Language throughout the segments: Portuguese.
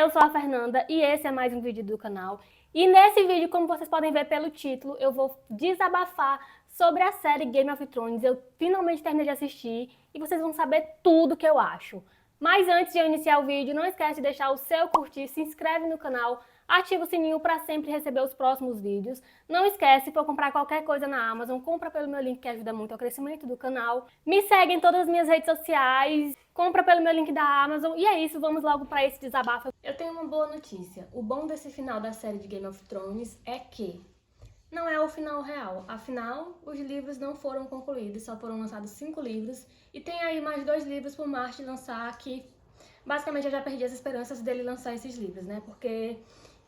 eu sou a Fernanda e esse é mais um vídeo do canal. E nesse vídeo, como vocês podem ver pelo título, eu vou desabafar sobre a série Game of Thrones. Eu finalmente terminei de assistir e vocês vão saber tudo o que eu acho. Mas antes de eu iniciar o vídeo, não esquece de deixar o seu curtir, se inscreve no canal, ativa o sininho para sempre receber os próximos vídeos. Não esquece, se for comprar qualquer coisa na Amazon, compra pelo meu link que ajuda muito ao crescimento do canal. Me segue em todas as minhas redes sociais, compra pelo meu link da Amazon. E é isso, vamos logo para esse desabafo. Eu tenho uma boa notícia. O bom desse final da série de Game of Thrones é que não é o final real. Afinal, os livros não foram concluídos, só foram lançados 5 livros. E tem aí mais 2 livros por Martin lançar, que basicamente eu já perdi as esperanças dele lançar esses livros, né? Porque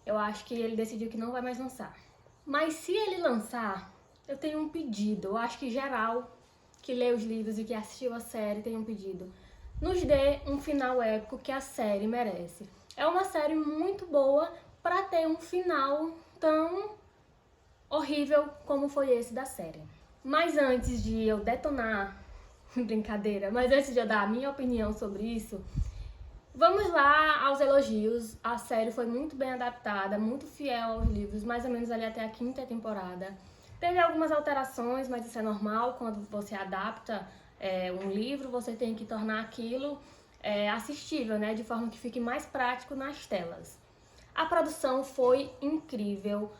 eu acho que ele decidiu que não vai mais lançar. Mas se ele lançar, eu tenho um pedido. Eu acho que geral que lê os livros e que assistiu a série tem um pedido. Nos dê um final épico que a série merece. É uma série muito boa para ter um final tão horrível como foi esse da série. Mas antes de eu detonar, brincadeira, mas antes de eu dar a minha opinião sobre isso, vamos lá aos elogios. A série foi muito bem adaptada, muito fiel aos livros, mais ou menos ali até a 5ª temporada. Teve algumas alterações, mas isso é normal. Quando você adapta um livro, você tem que tornar aquilo assistível, né? De forma que fique mais prático nas telas. A produção foi incrível.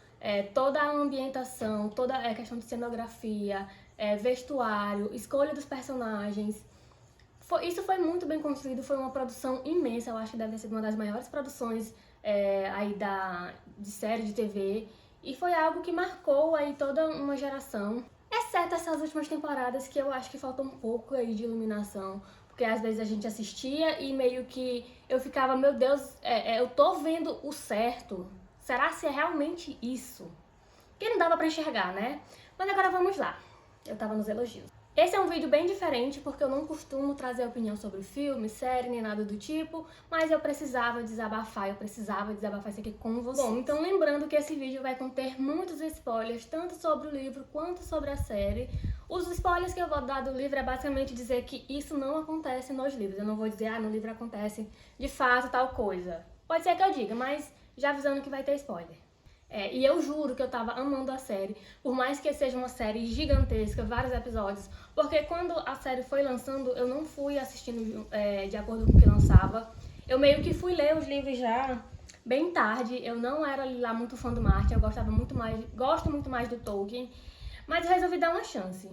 Toda a ambientação, toda a questão de cenografia, vestuário, escolha dos personagens. Isso foi muito bem construído, foi uma produção imensa. Eu acho que deve ser uma das maiores produções aí de série de TV. E foi algo que marcou aí toda uma geração. Exceto essas últimas temporadas, que eu acho que faltou um pouco aí de iluminação. Porque às vezes a gente assistia e meio que eu ficava, meu Deus, eu tô vendo o certo. Será se é realmente isso? Que não dava pra enxergar, né? Mas agora vamos lá. Eu tava nos elogios. Esse é um vídeo bem diferente porque eu não costumo trazer opinião sobre filme, série, nem nada do tipo, mas eu precisava desabafar isso aqui com vocês. Bom, então lembrando que esse vídeo vai conter muitos spoilers, tanto sobre o livro quanto sobre a série. Os spoilers que eu vou dar do livro é basicamente dizer que isso não acontece nos livros. Eu não vou dizer, no livro acontece de fato tal coisa. Pode ser que eu diga, mas já avisando que vai ter spoiler. E eu juro que eu tava amando a série, por mais que seja uma série gigantesca, vários episódios, porque quando a série foi lançando, eu não fui assistindo de acordo com o que lançava. Eu meio que fui ler os livros já bem tarde, eu não era lá muito fã do Martin, eu gosto muito mais do Tolkien, mas eu resolvi dar uma chance.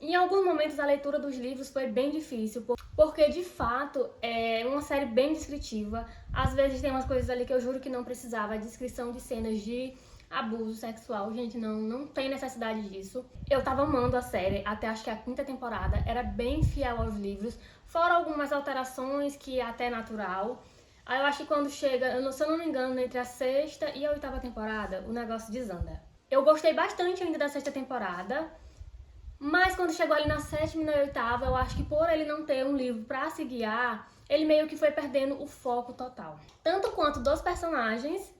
Em alguns momentos a leitura dos livros foi bem difícil, porque de fato é uma série bem descritiva. Às vezes tem umas coisas ali que eu juro que não precisava, a descrição de cenas de abuso sexual, gente, não tem necessidade disso. Eu tava amando a série até acho que a 5ª temporada, era bem fiel aos livros, fora algumas alterações que até é natural. Aí eu acho que quando chega, se eu não me engano, entre a 6ª e a 8ª temporada, o negócio desanda. Eu gostei bastante ainda da 6ª temporada, mas quando chegou ali na 7ª e na 8ª, eu acho que por ele não ter um livro pra se guiar, ele meio que foi perdendo o foco total. Tanto quanto dos personagens,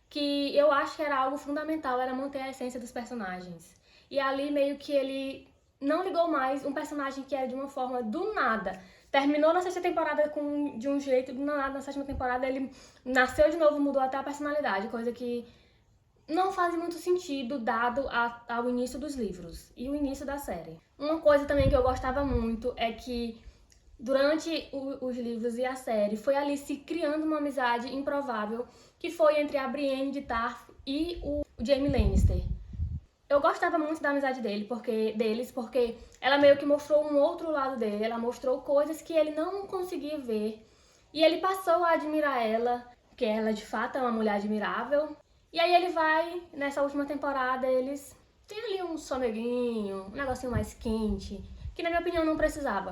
que eu acho que era algo fundamental, era manter a essência dos personagens. E ali meio que ele não ligou mais um personagem que era de uma forma do nada. Terminou na 6ª temporada de um jeito, do nada na 7ª temporada ele nasceu de novo, mudou até a personalidade, coisa que não faz muito sentido dado ao início dos livros e o início da série. Uma coisa também que eu gostava muito é que durante os livros e a série foi ali se criando uma amizade improvável que foi entre a Brienne de Tarth e o Jaime Lannister. Eu gostava muito da amizade deles porque ela meio que mostrou um outro lado dele, ela mostrou coisas que ele não conseguia ver e ele passou a admirar ela, que ela de fato é uma mulher admirável. E aí ele vai, nessa última temporada, eles têm ali um soneguinho, um negocinho mais quente, que na minha opinião não precisava.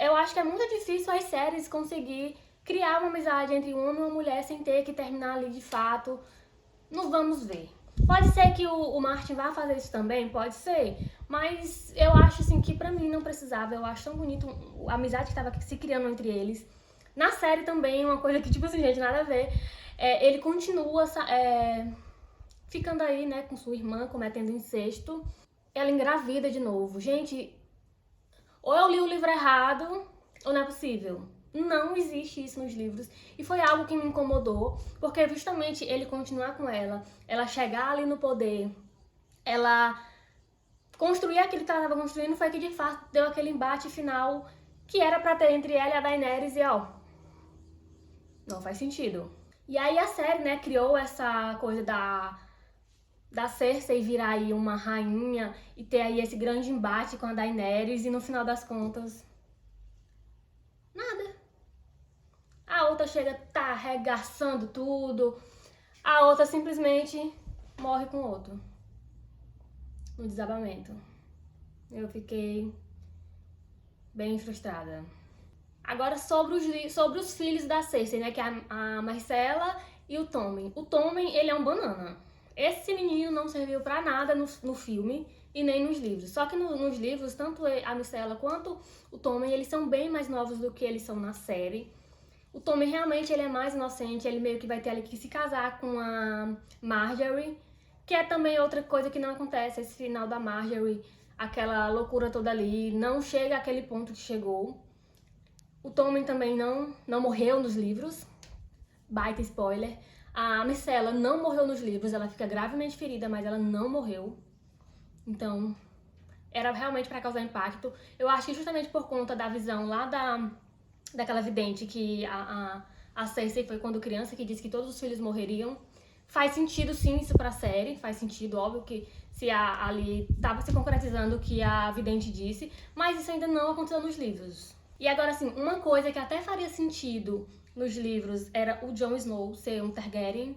Eu acho que é muito difícil as séries conseguir criar uma amizade entre um homem e uma mulher sem ter que terminar ali de fato. Não vamos ver. Pode ser que o Martin vá fazer isso também, pode ser, mas eu acho assim que pra mim não precisava. Eu acho tão bonito a amizade que tava se criando entre eles. Na série também, uma coisa que tipo assim, gente, nada a ver. Ele continua ficando aí, né, com sua irmã, cometendo incesto. Ela engravida de novo. Gente, ou eu li o livro errado, ou não é possível. Não existe isso nos livros. E foi algo que me incomodou, porque justamente ele continuar com ela chegar ali no poder, ela construir aquilo que ela estava construindo, foi que de fato deu aquele embate final que era pra ter entre ela e a Daenerys, e ó, não faz sentido. E aí a série, né, criou essa coisa da Cersei virar aí uma rainha e ter aí esse grande embate com a Daenerys, e no final das contas, nada. A outra chega, tá arregaçando tudo, a outra simplesmente morre com o outro. No desabamento. Eu fiquei bem frustrada. Agora sobre os filhos da Cersei, né, que é a Myrcella e o Tommen. O Tommen, ele é um banana. Esse menino não serviu pra nada no filme e nem nos livros. Só que nos livros, tanto a Myrcella quanto o Tommen, eles são bem mais novos do que eles são na série. O Tommen realmente ele é mais inocente, ele meio que vai ter ali que se casar com a Margaery, que é também outra coisa que não acontece, esse final da Margaery, aquela loucura toda ali, não chega àquele ponto que chegou. O Tommen também não morreu nos livros, baita spoiler. A Myrcella não morreu nos livros, ela fica gravemente ferida, mas ela não morreu. Então, era realmente pra causar impacto. Eu acho que justamente por conta da visão lá daquela vidente que a Cersei foi quando criança, que disse que todos os filhos morreriam. Faz sentido sim isso pra série, faz sentido, óbvio que se ali tava se concretizando o que a vidente disse, mas isso ainda não aconteceu nos livros. E agora assim, uma coisa que até faria sentido nos livros era o Jon Snow ser um Targaryen.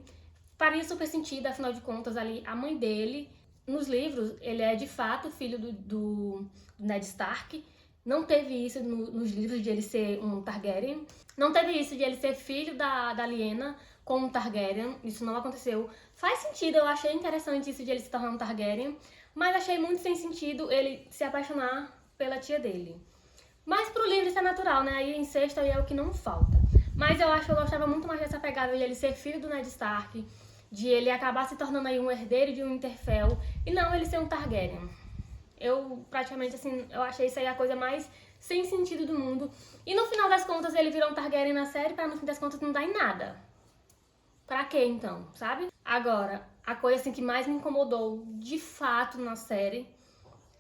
Faria super sentido, afinal de contas ali a mãe dele, nos livros ele é de fato filho do Ned Stark. Não teve isso nos livros de ele ser um Targaryen. Não teve isso de ele ser filho da Lyanna com um Targaryen. Isso não aconteceu. Faz sentido, eu achei interessante isso de ele se tornar um Targaryen. Mas achei muito sem sentido ele se apaixonar pela tia dele. Mas pro livro isso é natural, né? Aí incesto aí é o que não falta. Mas eu acho que eu gostava muito mais dessa pegada de ele ser filho do Ned Stark. De ele acabar se tornando aí um herdeiro de um Winterfell. E não ele ser um Targaryen. Eu praticamente, assim, eu achei isso aí a coisa mais sem sentido do mundo. E no final das contas ele virou um Targaryen na série pra no fim das contas não dar em nada. Pra quê então, sabe? Agora, a coisa assim que mais me incomodou de fato na série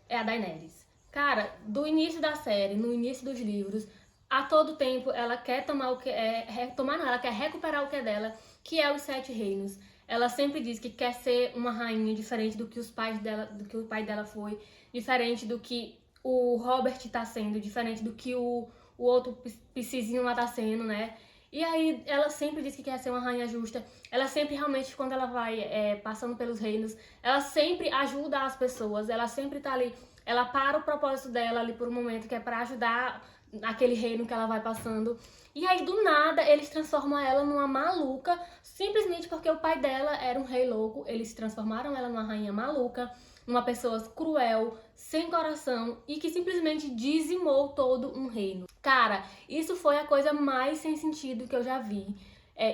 é a Daenerys. Cara, do início da série, no início dos livros, a todo tempo ela quer tomar o que é... ela quer recuperar o que é dela, que é os 7 reinos. Ela sempre diz que quer ser uma rainha diferente do que os pais dela, do que o pai dela foi, diferente do que o Robert tá sendo, diferente do que o outro Picizinho lá tá sendo, né? E aí ela sempre diz que quer ser uma rainha justa. Ela sempre realmente, quando ela vai passando pelos reinos, ela sempre ajuda as pessoas, ela sempre tá ali, ela para o propósito dela ali por um momento, que é pra ajudar aquele reino que ela vai passando. E aí, do nada, eles transformam ela numa maluca, simplesmente porque o pai dela era um rei louco. Eles transformaram ela numa rainha maluca, uma pessoa cruel, sem coração e que simplesmente dizimou todo um reino. Cara, isso foi a coisa mais sem sentido que eu já vi.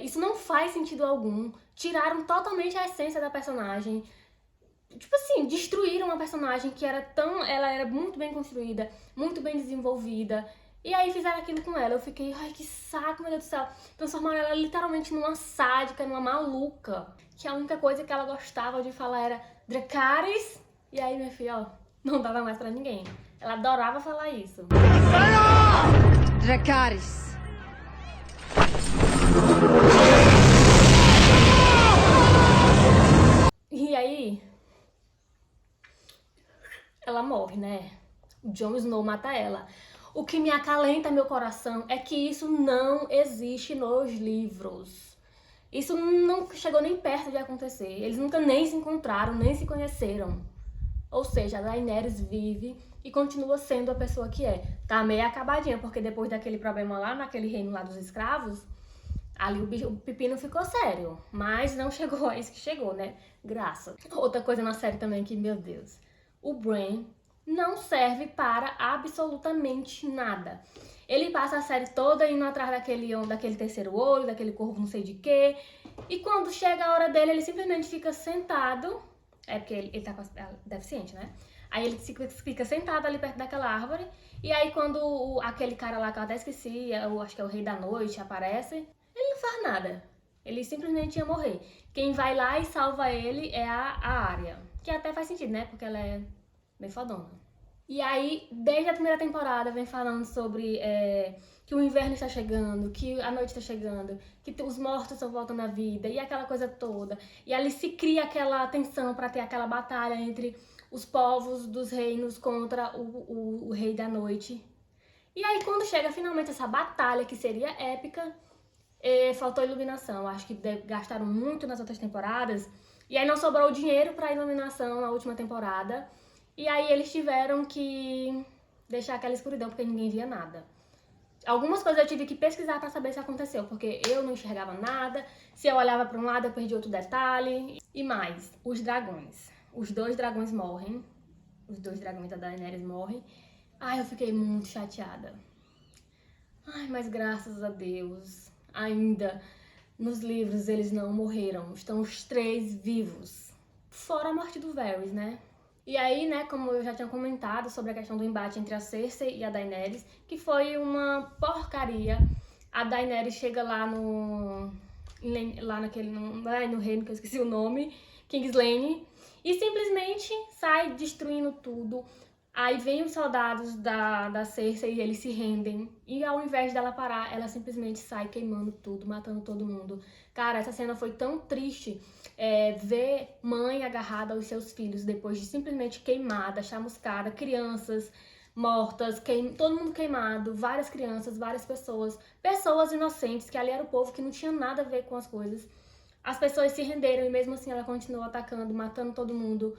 Isso não faz sentido algum. Tiraram totalmente a essência da personagem. Tipo assim, destruíram uma personagem que ela era muito bem construída, muito bem desenvolvida. E aí fizeram aquilo com ela. Eu fiquei, ai que saco, meu Deus do céu. Transformaram ela literalmente numa sádica, numa maluca. Que a única coisa que ela gostava de falar era Dracarys. E aí, minha filha, ó, não dava mais pra ninguém. Ela adorava falar isso. Dracarys. E aí, ela morre, né? O Jon Snow mata ela. O que me acalenta meu coração é que isso não existe nos livros. Isso não chegou nem perto de acontecer. Eles nunca nem se encontraram, nem se conheceram. Ou seja, a Daenerys vive e continua sendo a pessoa que é. Tá meio acabadinha, porque depois daquele problema lá, naquele reino lá dos escravos, ali o pepino ficou sério. Mas não chegou a isso que chegou, né? Graça. Outra coisa na série também que, meu Deus, o Bran não serve para absolutamente nada. Ele passa a série toda indo atrás daquele terceiro olho, daquele corvo não sei de quê. E quando chega a hora dele, ele simplesmente fica sentado. É porque ele tá deficiente, né? Aí ele fica sentado ali perto daquela árvore. E aí quando aquele cara lá, que eu até esqueci, eu acho que é o Rei da Noite, aparece, ele não faz nada. Ele simplesmente ia morrer. Quem vai lá e salva ele é a Arya. Que até faz sentido, né? Porque ela é bem fodona. E aí, desde a primeira temporada, vem falando sobre que o inverno está chegando, que a noite está chegando, que os mortos estão voltando à vida, e aquela coisa toda. E ali se cria aquela tensão para ter aquela batalha entre os povos dos reinos contra o Rei da Noite. E aí, quando chega finalmente essa batalha, que seria épica, faltou iluminação. Acho que gastaram muito nas outras temporadas. E aí não sobrou dinheiro pra iluminação na última temporada. E aí eles tiveram que deixar aquela escuridão, porque ninguém via nada. Algumas coisas eu tive que pesquisar pra saber se aconteceu, porque eu não enxergava nada. Se eu olhava pra um lado, eu perdi outro detalhe. E mais, os dragões. Os 2 dragões morrem. Os 2 dragões da Daenerys morrem. Ai, eu fiquei muito chateada. Ai, mas graças a Deus, ainda nos livros eles não morreram. Estão os 3 vivos. Fora a morte do Varys, né? E aí, né, como eu já tinha comentado sobre a questão do embate entre a Cersei e a Daenerys, que foi uma porcaria. A Daenerys chega lá no reino que eu esqueci o nome, King's Landing, e simplesmente sai destruindo tudo. Aí vem os soldados da Cersei e eles se rendem. E ao invés dela parar, ela simplesmente sai queimando tudo, matando todo mundo. Cara, essa cena foi tão triste. Ver mãe agarrada aos seus filhos depois de simplesmente queimada, chamuscada, crianças mortas, todo mundo queimado, várias crianças, várias pessoas inocentes, que ali era o povo que não tinha nada a ver com as coisas. As pessoas se renderam e mesmo assim ela continuou atacando, matando todo mundo.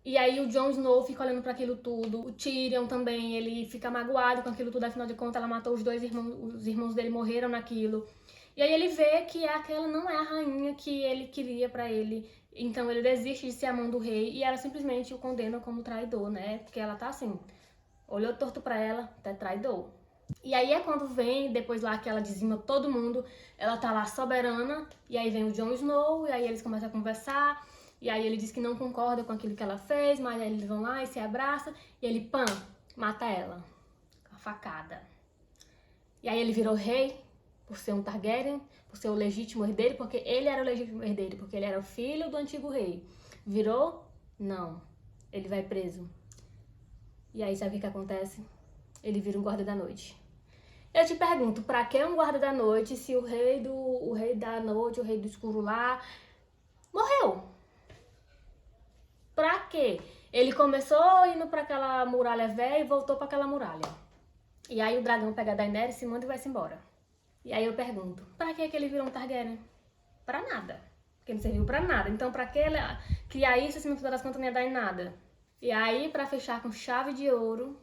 E aí o Jon Snow fica olhando para aquilo tudo, o Tyrion também, ele fica magoado com aquilo tudo, afinal de contas ela matou os 2 irmãos, os irmãos dele morreram naquilo. E aí ele vê que aquela não é a rainha que ele queria pra ele, então ele desiste de ser a mão do rei e ela simplesmente o condena como traidor, né? Porque ela tá assim, olhou torto pra ela, até traidor. E aí é quando vem, depois lá que ela dizima todo mundo, ela tá lá soberana, e aí vem o Jon Snow, e aí eles começam a conversar, e aí ele diz que não concorda com aquilo que ela fez, mas aí eles vão lá e se abraçam, e ele, pã, mata ela, com a facada. E aí ele virou rei, por ser um Targaryen, por ser o legítimo herdeiro, porque ele era o legítimo herdeiro, porque ele era o filho do antigo rei. Virou? Não. Ele vai preso. E aí sabe o que acontece? Ele vira um guarda da noite. Eu te pergunto, pra que um guarda da noite se o rei da noite, o rei do escuro lá, morreu? Pra quê? Ele começou indo pra aquela muralha velha e voltou pra aquela muralha. E aí o dragão pega a Daenerys, se manda e vai-se embora. E aí eu pergunto, pra que ele virou um Targaryen? Pra nada. Porque não serviu pra nada. Então pra que criar isso se no final das contas não ia dar em nada? E aí, pra fechar com chave de ouro,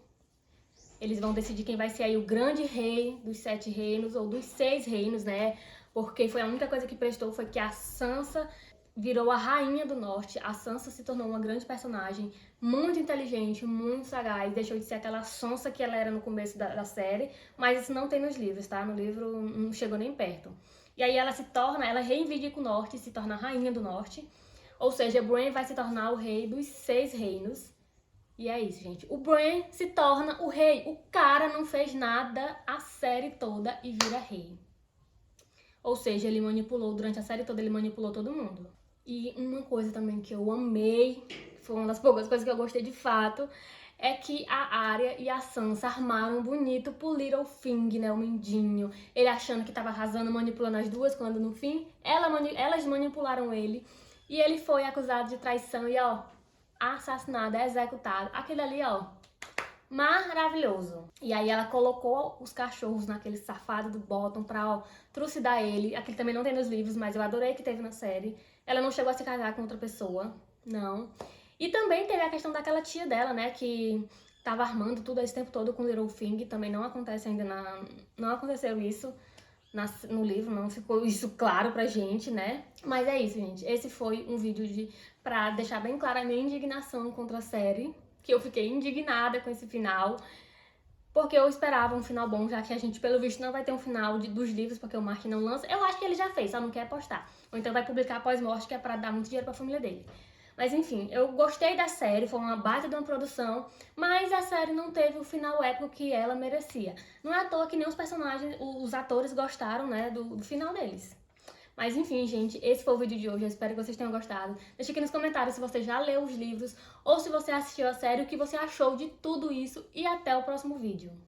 eles vão decidir quem vai ser aí o grande rei dos 7 reinos, ou dos 6 reinos, né? Porque foi a única coisa que prestou, foi que a Sansa virou a rainha do norte. A Sansa se tornou uma grande personagem, muito inteligente, muito sagaz, deixou de ser aquela sonsa que ela era no começo da série, mas isso não tem nos livros, tá? No livro não chegou nem perto. E aí ela reivindica o norte, se torna a rainha do norte, ou seja, Bran vai se tornar o rei dos 6 reinos. E é isso, gente. O Bran se torna o rei. O cara não fez nada a série toda e vira rei. Ou seja, ele manipulou, durante a série toda, ele manipulou todo mundo. E uma coisa também que eu amei, foi uma das poucas coisas que eu gostei de fato, é que a Arya e a Sansa armaram bonito pro Littlefinger, né, o Mindinho. Ele achando que tava arrasando, manipulando as duas, quando no fim, elas manipularam ele. E ele foi acusado de traição e, ó, assassinado, executado. Aquele ali, ó, maravilhoso. E aí ela colocou os cachorros naquele safado do Bottom pra, ó, trucidar ele. Aquele também não tem nos livros, mas eu adorei que teve na série. Ela não chegou a se casar com outra pessoa, não. E também teve a questão daquela tia dela, né, que tava armando tudo esse tempo todo com o Littlefinger. Também não acontece ainda não aconteceu isso no livro, não ficou isso claro pra gente, né? Mas é isso, gente. Esse foi um vídeo pra deixar bem clara a minha indignação contra a série, que eu fiquei indignada com esse final, porque eu esperava um final bom, já que a gente, pelo visto, não vai ter um final dos livros, porque o Martin não lança. Eu acho que ele já fez, só não quer postar. Ou então vai publicar após morte, que é pra dar muito dinheiro pra família dele. Mas enfim, eu gostei da série, foi uma baita de uma produção, mas a série não teve o final épico que ela merecia. Não é à toa que nem os personagens, os atores gostaram, né, do final deles. Mas enfim, gente, esse foi o vídeo de hoje. Eu espero que vocês tenham gostado. Deixa aqui nos comentários se você já leu os livros ou se você assistiu a série, o que você achou de tudo isso. E até o próximo vídeo.